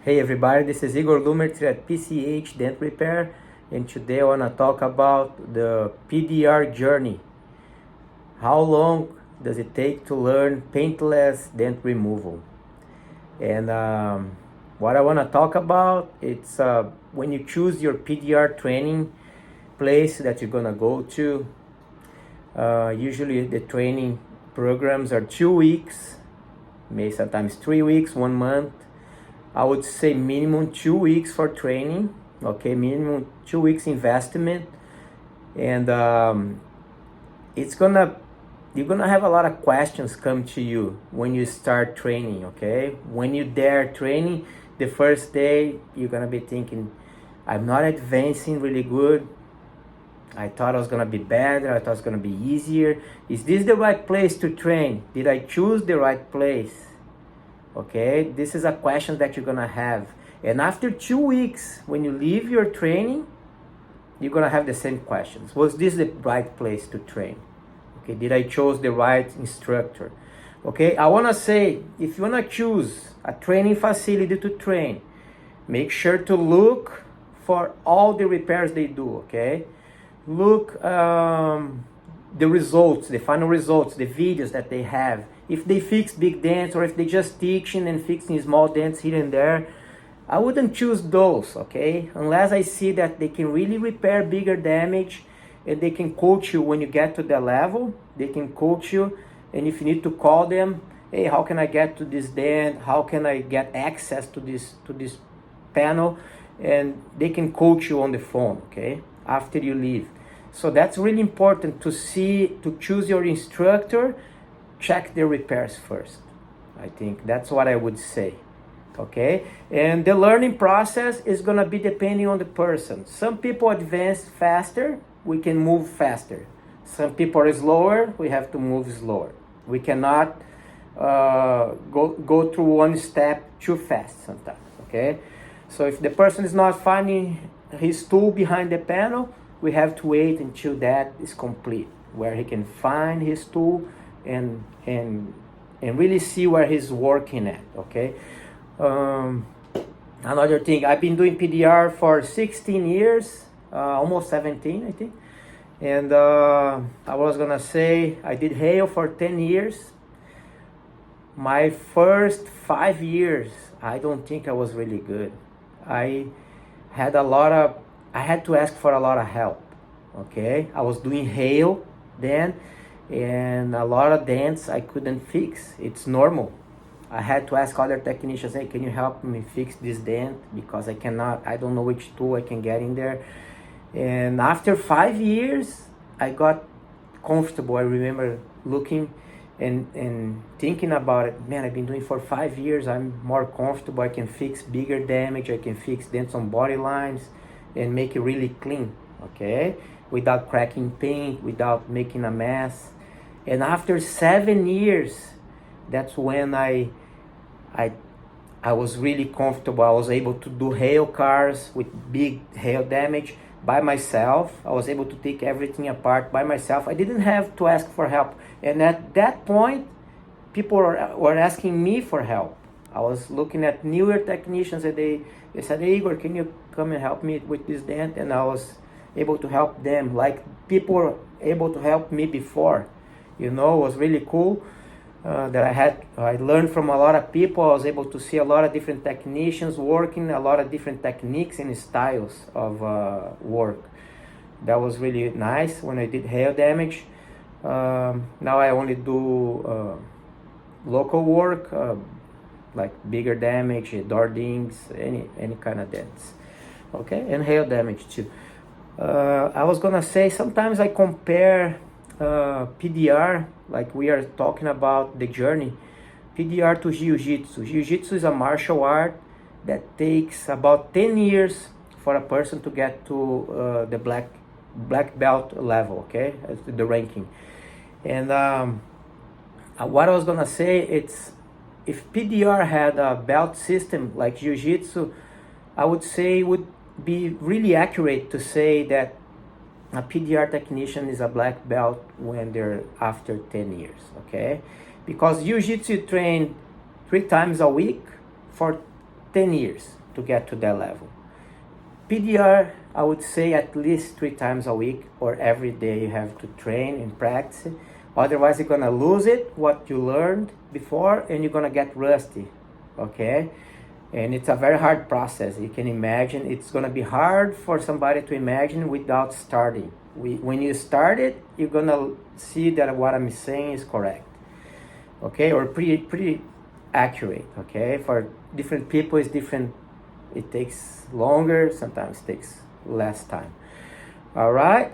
Hey everybody, this is Igor Lumertz at PCH Dent Repair, and today I want to talk about the PDR journey. How long does it take to learn paintless dent removal? And what I want to talk about, it's when you choose your PDR training place that you're gonna go to. Usually the training programs are 2 weeks, maybe sometimes 3 weeks, 1 month. I would say minimum 2 weeks for training, okay, minimum 2 weeks investment, and you're gonna have a lot of questions come to you when you start training, okay? When you're there training, the first day, you're gonna be thinking, I'm not advancing really good. I thought I was gonna be better, I thought it was gonna be easier. Is this the right place to train? Did I choose the right place? Okay, this is a question that you're gonna have. And after 2 weeks, when you leave your training, you're gonna have the same questions. Was this the right place to train? Okay, did I choose the right instructor? Okay, I wanna say, if you wanna choose a training facility to train, make sure to look for all the repairs they do, okay? Look the results, the final results, the videos that they have. If they fix big dents or if they just teaching and fixing small dents here and there, I wouldn't choose those, okay? Unless I see that they can really repair bigger damage and they can coach you when you get to the level. They can coach you, and if you need to call them, hey, how can I get to this dent? How can I get access to this panel? And they can coach you on the phone, okay? After you leave. So that's really important to choose your instructor, check the repairs first. I think that's what I would say, okay? And the learning process is gonna be depending on the person. Some people advance faster, we can move faster. Some people are slower, we have to move slower. We cannot go through one step too fast sometimes, okay? So if the person is not finding his tool behind the panel, we have to wait until that is complete, where he can find his tool and really see where he's working at, okay? Another thing, I've been doing PDR for 16 years, almost 17, I think. And I was gonna say, I did hail for 10 years. My first 5 years, I don't think I was really good. I had to ask for a lot of help, okay? I was doing hail then, and a lot of dents I couldn't fix. It's normal. I had to ask other technicians, hey, can you help me fix this dent? Because I don't know which tool I can get in there. And after 5 years, I got comfortable. I remember looking and thinking about it. Man, I've been doing for 5 years. I'm more comfortable. I can fix bigger damage. I can fix dents on body lines and make it really clean, okay? Without cracking paint, without making a mess. And after 7 years, that's when I was really comfortable. I was able to do hail cars with big hail damage by myself. I was able to take everything apart by myself. I didn't have to ask for help. And at that point, people were asking me for help. I was looking at newer technicians and they said, hey, Igor, can you come and help me with this dent? And I was able to help them like people were able to help me before. You know, it was really cool that I learned from a lot of people. I was able to see a lot of different technicians working, a lot of different techniques and styles of work. That was really nice when I did hail damage. Now I only do local work, like bigger damage, door dings, any kind of dents, okay, and hail damage too. I was gonna say, sometimes I compare PDR, like we are talking about the journey, PDR to Jiu-Jitsu. Jiu-Jitsu is a martial art that takes about 10 years for a person to get to the black belt level, okay, the ranking. And what I was gonna say, it's if PDR had a belt system like Jiu-Jitsu, I would say it would be really accurate to say that a PDR technician is a black belt when they're after 10 years, okay? Because Jiu-Jitsu train 3 times a week for 10 years to get to that level. PDR, I would say at least 3 times a week or every day you have to train and practice. Otherwise, you're gonna lose it, what you learned before, and you're gonna get rusty, okay? And it's a very hard process. You can imagine it's gonna be hard for somebody to imagine without starting. When you start it, you're gonna see that what I'm saying is correct, okay? Or pretty accurate, okay? For different people, it's different. It takes longer, sometimes takes less time. All right.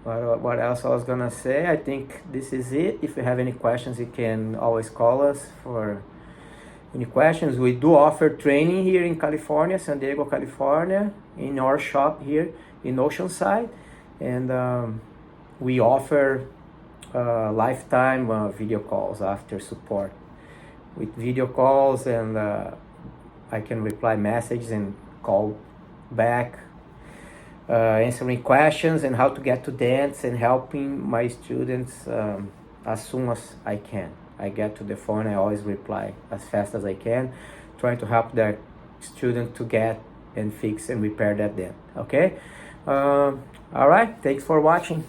What else I was gonna say? I think this is it. If you have any questions, you can always call us for any questions. We do offer training here in California, San Diego, California, in our shop here in Oceanside, and we offer lifetime video calls after support. With video calls, and I can reply messages and call back, answering questions and how to get to dance and helping my students as soon as I can. I get to the phone, I always reply as fast as I can, trying to help the student to get and fix and repair that dent, okay? All right, thanks for watching.